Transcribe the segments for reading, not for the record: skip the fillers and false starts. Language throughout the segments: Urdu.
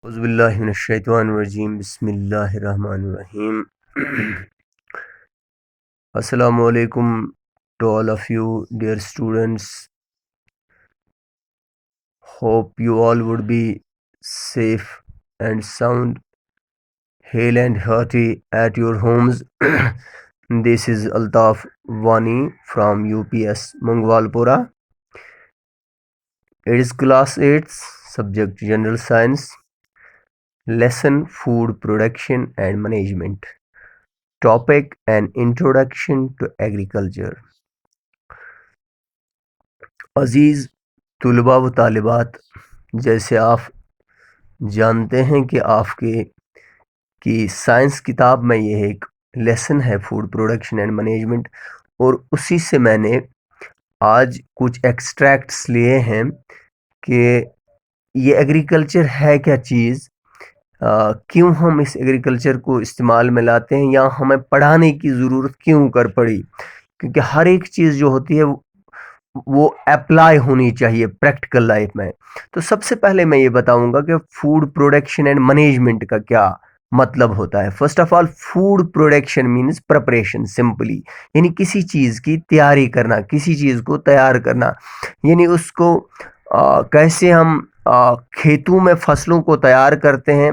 اعوذ باللہ من الشیطان الرجیم بسم اللہ الرحمن الرحیم السلام علیکم to all of you dear students. Hope you all would be safe and sound, hale and hearty at your homes. This is Altaf Wani from UPS Mongwalpura. It is class 8, subject General Science, lesson Food Production and Management. Topic: An Introduction to Agriculture. عزیز طلباء و طالبات، جیسے آپ جانتے ہیں کہ آپ کی سائنس کتاب میں یہ ایک لیسن ہے فوڈ پروڈکشن اینڈ مینجمنٹ، اور اسی سے میں نے آج کچھ ایکسٹریکٹس لیے ہیں کہ یہ ایگریکلچر ہے کیا چیز، کیوں ہم اس ایگریکلچر کو استعمال میں لاتے ہیں، یا ہمیں پڑھانے کی ضرورت کیوں کر پڑی، کیونکہ ہر ایک چیز جو ہوتی ہے وہ اپلائی ہونی چاہیے پریکٹیکل لائف میں۔ تو سب سے پہلے میں یہ بتاؤں گا کہ فوڈ پروڈکشن اینڈ مینجمنٹ کا کیا مطلب ہوتا ہے۔ First of all, food production means preparation simply, یعنی کسی چیز کی تیاری کرنا، کسی چیز کو تیار کرنا، یعنی اس کو کیسے ہم کھیتوں میں فصلوں کو تیار کرتے ہیں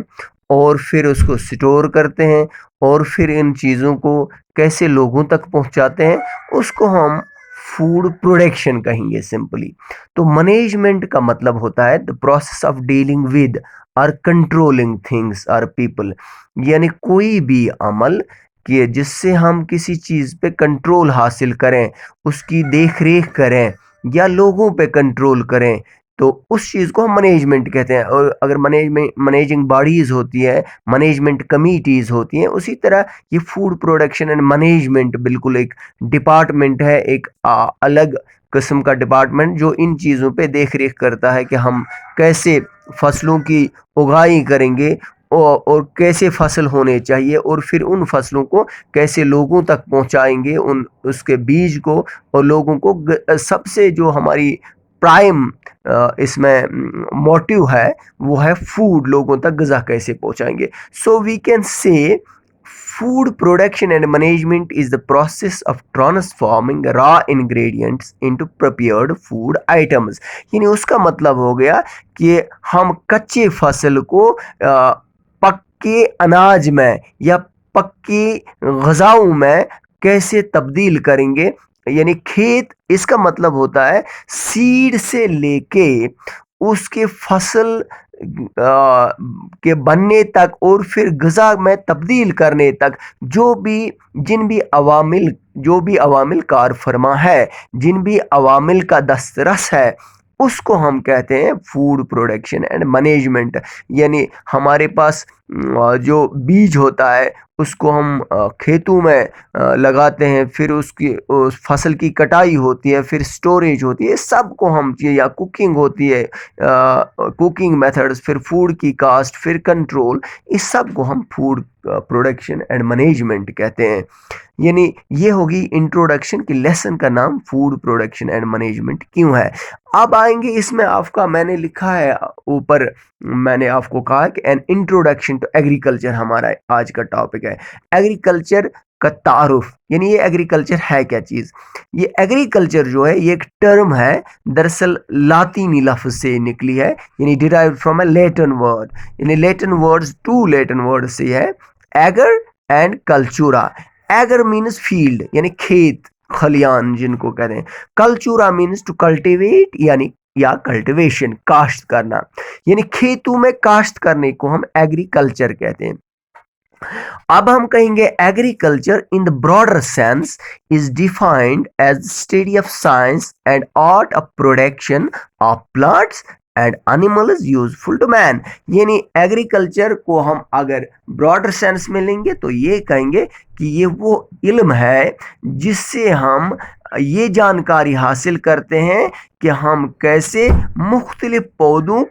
اور پھر اس کو سٹور کرتے ہیں اور پھر ان چیزوں کو کیسے لوگوں تک پہنچاتے ہیں، اس کو ہم فوڈ پروڈکشن کہیں گے سمپلی۔ تو مینجمنٹ کا مطلب ہوتا ہے the process of dealing with or controlling things or people، یعنی کوئی بھی عمل کہ جس سے ہم کسی چیز پہ کنٹرول حاصل کریں، اس کی دیکھ ریکھ کریں یا لوگوں پہ کنٹرول کریں، تو اس چیز کو ہم مینجمنٹ کہتے ہیں۔ اور اگر مینیجنگ باڈیز ہوتی ہے، مینجمنٹ کمیٹیز ہوتی ہیں، اسی طرح یہ فوڈ پروڈکشن اینڈ مینجمنٹ بالکل ایک ڈپارٹمنٹ ہے، ایک الگ قسم کا ڈپارٹمنٹ جو ان چیزوں پہ دیکھ ریکھ کرتا ہے کہ ہم کیسے فصلوں کی اگائی کریں گے اور کیسے فصل ہونے چاہیے، اور پھر ان فصلوں کو کیسے لوگوں تک پہنچائیں گے، اس کے بیج کو، اور لوگوں کو سب سے جو ہماری پرائم اس میں موٹیو ہے وہ ہے فوڈ، لوگوں تک غذا کیسے پہنچائیں گے۔ سو وی کین سے food production and management is the process of transforming raw ingredients into prepared food items، یعنی اس کا مطلب ہو گیا کہ ہم کچے فصل کو پکے اناج میں یا پکی غذاؤں میں کیسے تبدیل کریں گے، یعنی کھیت، اس کا مطلب ہوتا ہے سیڈ سے لے کے اس کے فصل کے بننے تک اور پھر غذا میں تبدیل کرنے تک جن بھی عوامل کار فرما ہے، جن بھی عوامل کا دسترس ہے، اس کو ہم کہتے ہیں فوڈ پروڈکشن اینڈ مینجمنٹ۔ یعنی ہمارے پاس جو بیج ہوتا ہے اس کو ہم کھیتوں میں لگاتے ہیں، پھر اس فصل کی کٹائی ہوتی ہے، پھر سٹوریج ہوتی ہے، سب کو ہم، یا کوکنگ ہوتی ہے، کوکنگ میتھڈز، پھر فوڈ کی کاسٹ، پھر کنٹرول، اس سب کو ہم فوڈ پروڈکشن اینڈ مینجمنٹ کہتے ہیں۔ یعنی یہ ہوگی انٹروڈکشن کی لیسن کا نام فوڈ پروڈکشن اینڈ مینجمنٹ کیوں ہے۔ اب آئیں گے اس میں، میں نے لکھا ہے اوپر، میں نے آپ کو کہا کہ این انٹروڈکشن ٹو ایگریکلچر ہمارا آج کا ٹاپک ہے۔ ایگریکلچر کا تعارف، یعنی یہ ایگریکلچر ہے کیا چیز۔ یہ ایگریکلچر جو ہے یہ ایک ٹرم ہے، دراصل لاطینی لفظ سے نکلی ہے، یعنی derived from a Latin word, یعنی Latin words, two Latin word سے ہے، ager and cultura. Ager means field, یعنی کھیت کھلیان جن کو کہتے ہیں، کلچورا مینز ٹو کلٹیویٹ، یعنی یا کلٹیویشن، کاشت کرنا، یعنی کھیتوں میں کاشت کرنے کو ہم ایگریکلچر کہتے ہیں۔ اب ہم کہیں گے agriculture in the broader sense is defined as study of science and art of production of plants and animals useful to man. یعنی ایگریکلچر کو ہم اگر براڈر سینس میں لیں گے تو یہ کہیں گے کہ یہ وہ علم ہے جس سے ہم یہ جانکاری حاصل کرتے ہیں کہ ہم کیسے مختلف پودوں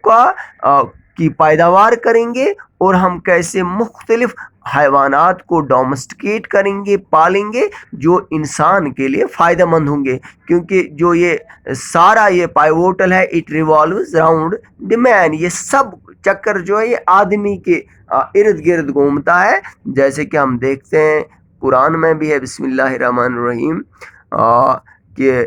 کی پیداوار کریں گے، اور ہم کیسے مختلف حیوانات کو ڈومیسٹیکیٹ کریں گے، پالیں گے، جو انسان کے لیے فائدہ مند ہوں گے، کیونکہ جو یہ سارا یہ پائیوٹل ہے، اٹ ریوالوز اراؤنڈ دی مین، یہ سب چکر جو ہے یہ آدمی کے ارد گرد گھومتا ہے، جیسے کہ ہم دیکھتے ہیں قرآن میں بھی ہے بسم اللہ الرحمن الرحیم کہ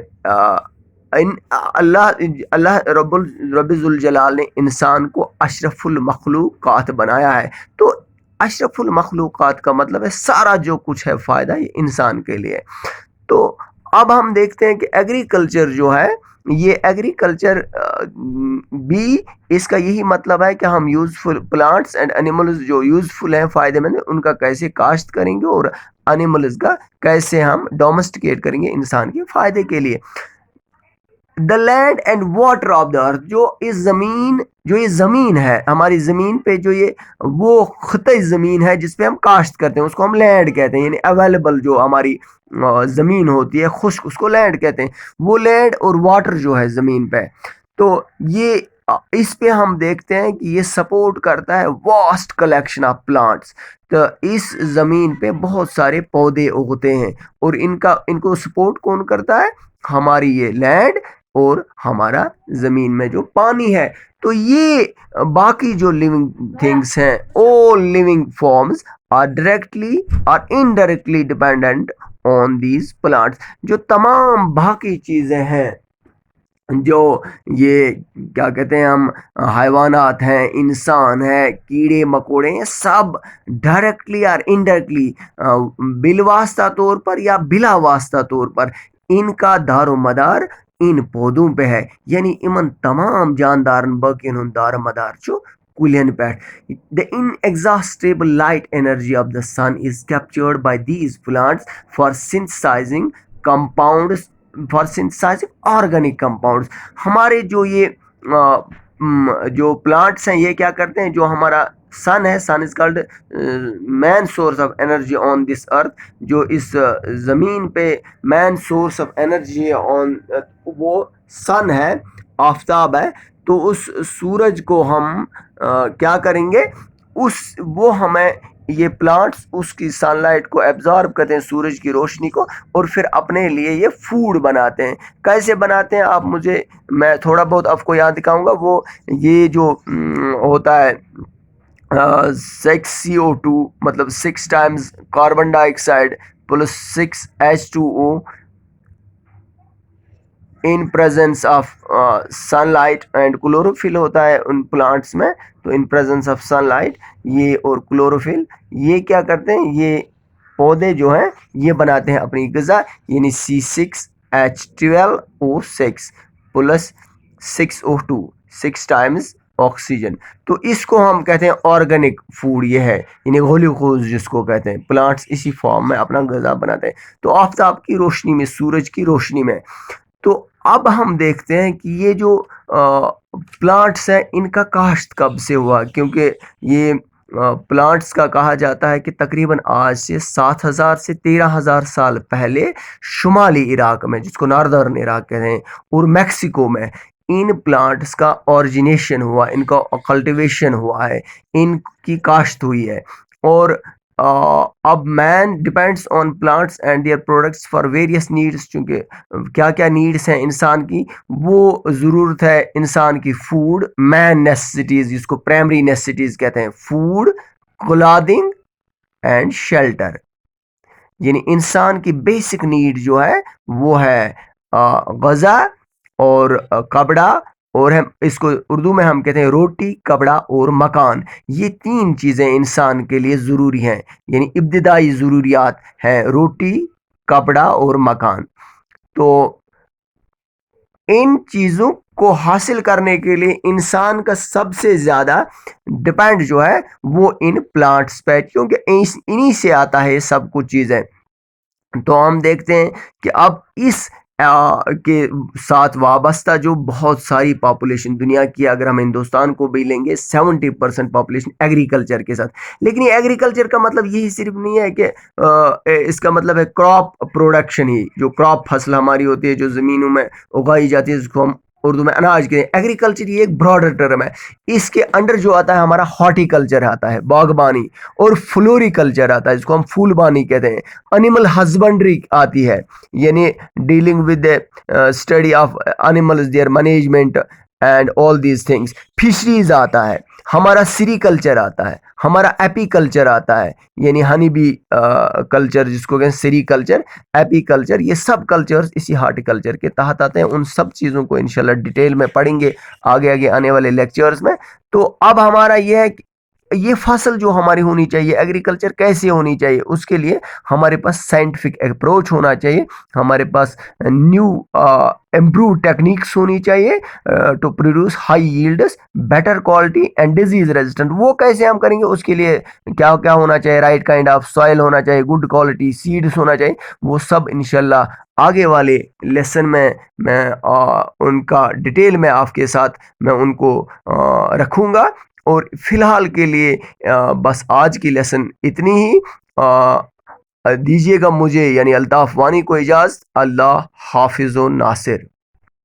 اللہ رب ذوالجلال نے انسان کو اشرف المخلوقات بنایا ہے. تو اشرف المخلوقات کا مطلب ہے سارا جو کچھ ہے فائدہ یہ انسان کے لیے. تو اب ہم دیکھتے ہیں کہ ایگریکلچر جو ہے یہ ایگریکلچر بھی اس کا یہی مطلب ہے کہ ہم یوزفل پلانٹس اینڈ اینیملز جو یوزفل ہیں فائدے مند ہیں ان کا کیسے کاشت کریں گے اور اینیملز کا کیسے ہم ڈومیسٹیکیٹ کریں گے انسان کے فائدے کے لیے. The land and water of the earth جو یہ زمین ہے ہماری زمین پہ جو یہ وہ خطۂ زمین ہے جس پہ ہم کاشت کرتے ہیں اس کو ہم لینڈ کہتے ہیں. یعنی اویلیبل جو ہماری زمین ہوتی ہے خشک اس کو لینڈ کہتے ہیں. وہ لینڈ اور واٹر جو ہے زمین پہ تو یہ اس پہ ہم دیکھتے ہیں کہ یہ سپورٹ کرتا ہے واسٹ کلیکشن آف پلانٹس. تو اس زمین پہ بہت سارے پودے اگتے ہیں اور ان کو سپورٹ کون کرتا ہے؟ ہماری یہ لینڈ اور ہمارا زمین میں جو پانی ہے. تو یہ باقی جو لیونگ تھنگس ہیں all living forms are directly or indirectly dependent on these plants. جو تمام باقی چیزیں ہیں جو یہ کیا کہتے ہیں ہم حیوانات ہیں انسان ہے کیڑے مکوڑے ہیں سب ڈائریکٹلی اور انڈائریکٹلی بالواسطہ طور پر یا بلا واسطہ طور پر ان کا دار و مدار ان پودوں پہ ہے. یعنی امن تمام جاندارن باقین ہن دار مدار چھو کلین پیٹھ. The inexhaustible light energy of the sun is captured by these plants for synthesizing organic compounds. ہمارے جو یہ جو پلانٹس ہیں یہ کیا کرتے ہیں جو ہمارا سن ہے sun is called main source of energy on this earth. جو اس زمین پہ main source of energy on وہ سن ہے آفتاب ہے. تو اس سورج کو ہم کیا کریں گے وہ ہمیں یہ پلانٹس اس کی سن لائٹ کو ایبزارب کرتے ہیں سورج کی روشنی کو اور پھر اپنے لیے یہ فوڈ بناتے ہیں. کیسے بناتے ہیں میں تھوڑا بہت آپ کو یاد دکھاؤں گا. وہ یہ جو ہوتا ہے 6CO2 مطلب 6 times carbon dioxide plus 6 H2O in presence of sunlight and chlorophyll ہوتا ہے ان پلانٹس میں. تو in presence of sunlight یہ اور کلوروفل یہ کیا کرتے ہیں یہ پودے جو ہیں یہ بناتے ہیں اپنی غذا. یعنی C6H12O6 plus 6O2 6 Times oxygen. تو اس کو ہم کہتے ہیں آرگینک فوڈ. یہ ہے یعنی گلوکوز جس کو کہتے ہیں. پلانٹس اسی فارم میں اپنا غذا بناتے ہیں. تو آفتاب کی روشنی میں سورج کی روشنی میں. تو اب ہم دیکھتے ہیں کہ یہ جو پلانٹس ہیں ان کا کاشت کب سے ہوا کیونکہ یہ پلانٹس کا کہا جاتا ہے کہ تقریباً آج سے 7,000 سے 13,000 سال پہلے شمالی عراق میں جس کو ناردرن عراق کہتے ہیں اور میکسیکو میں ان پلانٹس کا اوریجنیشن ہوا ان کا کلٹیویشن ہوا ہے ان کی کاشت ہوئی ہے. اور اب man depends on plants and their products for various needs. چونکہ کیا کیا نیڈس ہیں انسان کی وہ ضرورت ہے انسان کی فوڈ مین نیسیسٹیز جس کو پرائمری نیسیسٹیز کہتے ہیں فوڈ کلادنگ اینڈ شیلٹر. یعنی انسان کی بیسک نیڈ جو ہے وہ ہے غذا اور کپڑا اور ہم اس کو اردو میں ہم کہتے ہیں روٹی کپڑا اور مکان. یہ 3 چیزیں انسان کے لیے ضروری ہیں. یعنی ابتدائی ضروریات ہیں روٹی کپڑا اور مکان. تو ان چیزوں کو حاصل کرنے کے لیے انسان کا سب سے زیادہ ڈیپینڈ جو ہے وہ ان پلانٹس پہ کیونکہ انہی سے آتا ہے یہ سب کچھ چیزیں. تو ہم دیکھتے ہیں کہ اب اس کے ساتھ وابستہ جو بہت ساری پاپولیشن دنیا کی اگر ہم ہندوستان کو بھی لیں گے 70% پاپولیشن ایگریکلچر کے ساتھ. لیکن یہ ایگریکلچر کا مطلب یہی صرف نہیں ہے کہ اس کا مطلب ہے کراپ پروڈکشن ہی جو کراپ فصل ہماری ہوتی ہے جو زمینوں میں اگائی جاتی ہے جس کو ہم اردو میں اناج کہتے ہیں. ایگریکلچر یہ ایک براڈر ٹرم ہے. اس کے انڈر جو آتا ہے ہمارا ہارٹی کلچر آتا ہے باغبانی اور فلوری کلچر آتا ہے جس کو ہم پھول بانی کہتے ہیں. انیمل ہسبنڈری آتی ہے یعنی dealing with study of animals their management and all these things. Fisheries آتا ہے. ہمارا سری کلچر آتا ہے، ہمارا ایپی کلچر آتا ہے، یعنی ہنی بی کلچر جس کو کہیں سری کلچر، ایپی کلچر، یہ سب کلچرز اسی ہارٹی کلچر کے تحت آتے ہیں. ان سب چیزوں کو انشاءاللہ ڈیٹیل میں پڑھیں گے آگے آگے آنے والے لیکچرز میں. تو اب ہمارا یہ ہے کہ یہ فصل جو ہماری ہونی چاہیے، ایگریکلچر کیسے ہونی چاہیے، اس کے لیے ہمارے پاس سائنٹیفک اپروچ ہونا چاہیے، ہمارے پاس نیو امپروو ٹیکنیکس ہونی چاہیے to produce high yields, better quality and disease resistant. وہ کیسے ہم کریں گے؟ اس کے لیے کیا کیا ہونا چاہیے؟ رائٹ کائنڈ آف سوائل ہونا چاہیے، گڈ کوالٹی سیڈس ہونا چاہیے. وہ سب انشاءاللہ آگے والے لیسن میں ان کا ڈیٹیل میں آپ کے ساتھ میں ان کو رکھوں گا. اور فی الحال کے لیے بس آج کی لیسن اتنی ہی. دیجیے گا مجھے یعنی الطاف وانی کو اجازت. اللہ حافظ و ناصر.